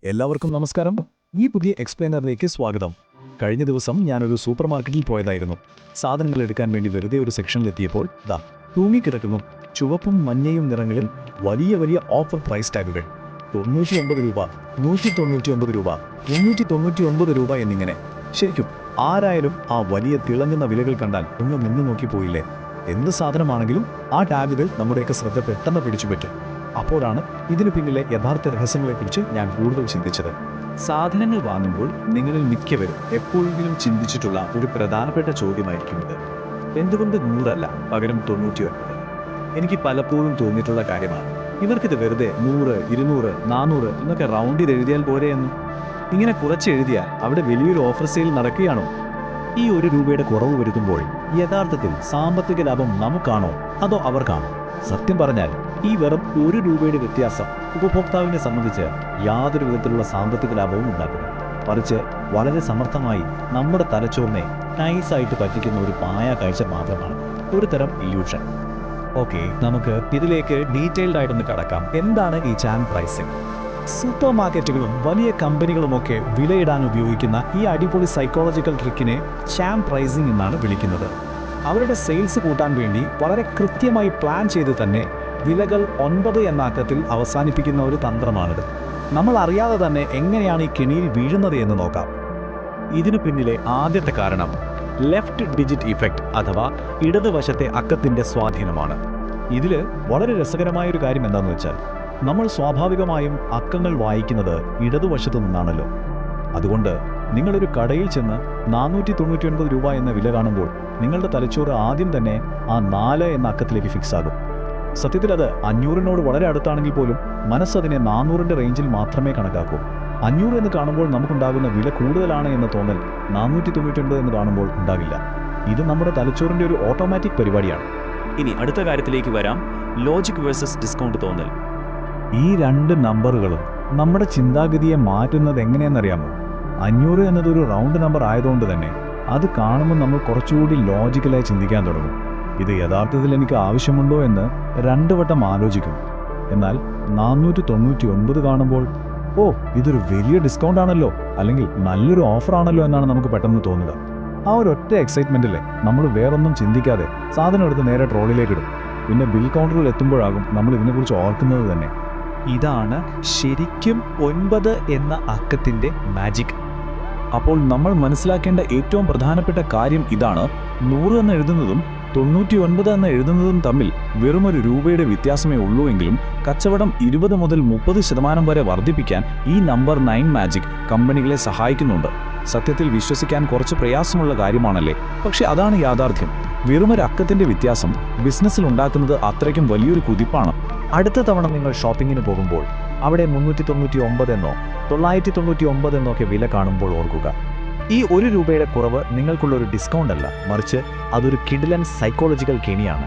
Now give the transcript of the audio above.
എല്ലാവർക്കും നമസ്കാരം. ഈ പുതിയ എക്സ്പ്ലെയിനറിലേക്ക് സ്വാഗതം. കഴിഞ്ഞ ദിവസം ഞാനൊരു സൂപ്പർ മാർക്കറ്റിൽ പോയതായിരുന്നു. സാധനങ്ങൾ എടുക്കാൻ വേണ്ടി വെറുതെ ഒരു സെക്ഷനിലെത്തിയപ്പോൾ തൂങ്ങിക്കിടക്കുന്നു ചുവപ്പും മഞ്ഞയും നിറങ്ങളിൽ വലിയ വലിയ ഓഫർ പ്രൈസ് ടാഗുകൾ. 99 രൂപ, 199 രൂപ, 399 രൂപ എന്നിങ്ങനെ. ശരിക്കും ആരായാലും ആ വലിയ തിളങ്ങുന്ന വിലകൾ കണ്ടാൽ ഒന്ന് നിന്ന് നോക്കിപ്പോയില്ലേ? എന്ത് സാധനമാണെങ്കിലും ആ ടാഗുകൾ നമ്മുടെയൊക്കെ ശ്രദ്ധ പെട്ടെന്ന് പിടിച്ചുപറ്റും. അപ്പോഴാണ് ഇതിനു പിന്നിലെ യഥാർത്ഥ രഹസ്യങ്ങളെക്കുറിച്ച് ഞാൻ കൂടുതൽ ചിന്തിച്ചത്. സാധനങ്ങൾ വാങ്ങുമ്പോൾ നിങ്ങളിൽ മിക്കവരും എപ്പോഴെങ്കിലും ചിന്തിച്ചിട്ടുള്ള ഒരു പ്രധാനപ്പെട്ട ചോദ്യമായിരിക്കും ഇത്. എന്തുകൊണ്ട് 100 അല്ല പകരം 99? എനിക്ക് പലപ്പോഴും തോന്നിയിട്ടുള്ള കാര്യമാണ്, ഇവർക്കിത് വെറുതെ 100, 200, 400 എന്നൊക്കെ റൗണ്ട് ചെയ്ത് എഴുതിയാൽ പോരെയെന്ന്. ഇങ്ങനെ കുറച്ച് എഴുതിയാൽ അവിടെ വലിയൊരു ഓഫർ സെയിൽ നടക്കുകയാണോ? ഈ 1 രൂപയുടെ കുറവ് വരുത്തുമ്പോൾ യഥാർത്ഥത്തിൽ സാമ്പത്തിക ലാഭം നമുക്കാണോ അതോ അവർക്കാണോ? സത്യം പറഞ്ഞാൽ ഈ വെറും 1 രൂപയുടെ വ്യത്യാസം ഉപഭോക്താവിനെ സംബന്ധിച്ച് യാതൊരു വിധത്തിലുള്ള സാമ്പത്തിക ലാഭവും ഉണ്ടാക്കും. മറിച്ച് വളരെ സമർത്ഥമായി നമ്മുടെ തലച്ചോറിനെ നൈസായിട്ട് പറ്റിക്കുന്ന ഒരു പായ കാഴ്ച മാത്രമാണ്, ഒരു തരം ഇല്യൂഷൻ. ഓക്കെ, നമുക്ക് ഇതിലേക്ക് ഡീറ്റെയിൽഡ് ആയിട്ടൊന്ന് കടക്കാം. എന്താണ് ഈ ചാൻ പ്രൈസിംഗ്? സൂപ്പർ മാർക്കറ്റുകളും വലിയ കമ്പനികളുമൊക്കെ വിലയിടാൻ ഉപയോഗിക്കുന്ന ഈ അടിപൊളി സൈക്കോളജിക്കൽ ട്രിക്കിനെ ചാൻ പ്രൈസിംഗ് എന്നാണ് വിളിക്കുന്നത്. അവരുടെ സെയിൽസ് കൂട്ടാൻ വേണ്ടി വളരെ കൃത്യമായി പ്ലാൻ ചെയ്ത് തന്നെ വിലകൾ 9 എന്ന അക്കത്തിൽ അവസാനിപ്പിക്കുന്ന ഒരു തന്ത്രമാണിത്. നമ്മൾ അറിയാതെ തന്നെ എങ്ങനെയാണ് ഈ കെണിയിൽ വീഴുന്നത് എന്ന് നോക്കാം. ഇതിനു പിന്നിലെ ആദ്യത്തെ കാരണം ലെഫ്റ്റ് ഡിജിറ്റ് ഇഫക്റ്റ് അഥവാ ഇടതുവശത്തെ അക്കത്തിൻ്റെ സ്വാധീനമാണ്. ഇതിൽ വളരെ രസകരമായൊരു കാര്യം എന്താണെന്ന് വെച്ചാൽ, നമ്മൾ സ്വാഭാവികമായും അക്കങ്ങൾ വായിക്കുന്നത് ഇടതുവശത്തു നിന്നാണല്ലോ. അതുകൊണ്ട് നിങ്ങളൊരു കടയിൽ ചെന്ന് 499 രൂപ എന്ന വില കാണുമ്പോൾ നിങ്ങളുടെ തലച്ചോറ് ആദ്യം തന്നെ ആ 4 എന്ന അക്കത്തിലേക്ക് ഫിക്സ് ആകും. സത്യത്തിൽ അത് 500-നോട് വളരെ അടുത്താണെങ്കിൽ പോലും മനസ്സതിനെ 400-ന്റെ റേഞ്ചിൽ മാത്രമേ കണക്കാക്കൂ. 500 എന്ന് കാണുമ്പോൾ നമുക്കുണ്ടാകുന്ന വില കൂടുതലാണ് എന്ന തോന്നൽ 499 എന്ന് കാണുമ്പോൾ ഉണ്ടാകില്ല. ഇത് നമ്മുടെ തലച്ചോറിൻ്റെ ഒരു ഓട്ടോമാറ്റിക് പരിപാടിയാണ്. ഇനി അടുത്ത കാര്യത്തിലേക്ക് വരാം, ലോജിക് വേഴ്സസ് ഡിസ്കൗണ്ട് തോന്നൽ. ഈ 2 നമ്പറുകളും നമ്മുടെ ചിന്താഗതിയെ മാറ്റുന്നത് എങ്ങനെയെന്നറിയാമോ? 500 എന്നതൊരു റൗണ്ട് നമ്പർ ആയതുകൊണ്ട് തന്നെ അത് കാണുമ്പോൾ നമ്മൾ കുറച്ചുകൂടി ലോജിക്കലായി ചിന്തിക്കാൻ തുടങ്ങും. ഇത് യഥാർത്ഥത്തിൽ എനിക്ക് ആവശ്യമുണ്ടോ എന്ന് 2 വട്ടം ആലോചിക്കും. എന്നാൽ 499 കാണുമ്പോൾ ഇതൊരു വലിയ ഡിസ്കൗണ്ട് ആണല്ലോ, അല്ലെങ്കിൽ നല്ലൊരു ഓഫർ ആണല്ലോ എന്നാണ് നമുക്ക് പെട്ടെന്ന് തോന്നുക. ആ ഒരൊറ്റ എക്സൈറ്റ്മെൻറ്റിലെ നമ്മൾ വേറൊന്നും ചിന്തിക്കാതെ സാധനം എടുത്ത് നേരെ ട്രോളിലേക്ക് ഇടും. പിന്നെ ബിൽ കൗണ്ടറിൽ എത്തുമ്പോഴാകും നമ്മൾ ഇതിനെക്കുറിച്ച് ഓർക്കുന്നത് തന്നെ. ഇതാണ് ശരിക്കും 9 എന്ന അക്കത്തിൻ്റെ മാജിക്. അപ്പോൾ നമ്മൾ മനസ്സിലാക്കേണ്ട ഏറ്റവും പ്രധാനപ്പെട്ട കാര്യം ഇതാണ്: 100 എന്ന് എഴുതുന്നതും 99 എന്ന് എഴുതുന്നതും തമ്മിൽ വെറും 1 രൂപയുടെ വ്യത്യാസമേ ഉള്ളൂ എങ്കിലും കച്ചവടം 20 മുതൽ 30% വരെ വർദ്ധിപ്പിക്കാൻ ഈ നമ്പർ 9 മാജിക് കമ്പനികളെ സഹായിക്കുന്നുണ്ട്. സത്യത്തിൽ വിശ്വസിക്കാൻ കുറച്ച് പ്രയാസമുള്ള കാര്യമാണല്ലേ, പക്ഷെ അതാണ് യാഥാർത്ഥ്യം. വെറും 1 അക്കത്തിൻ്റെ വ്യത്യാസം ബിസിനസ്സിൽ ഉണ്ടാക്കുന്നത് അത്രയ്ക്കും വലിയൊരു കുതിപ്പാണ്. അടുത്ത തവണ നിങ്ങൾ ഷോപ്പിങ്ങിന് പോകുമ്പോൾ അവിടെ 399 എന്നോ 999 എന്നൊക്കെ വില കാണുമ്പോൾ ഓർക്കുക, ഈ 1 രൂപയുടെ കുറവ് നിങ്ങൾക്കുള്ള ഒരു ഡിസ്കൗണ്ട് അല്ല, മറിച്ച് അതൊരു കിടിലൻ സൈക്കോളജിക്കൽ കെണിയാണ്.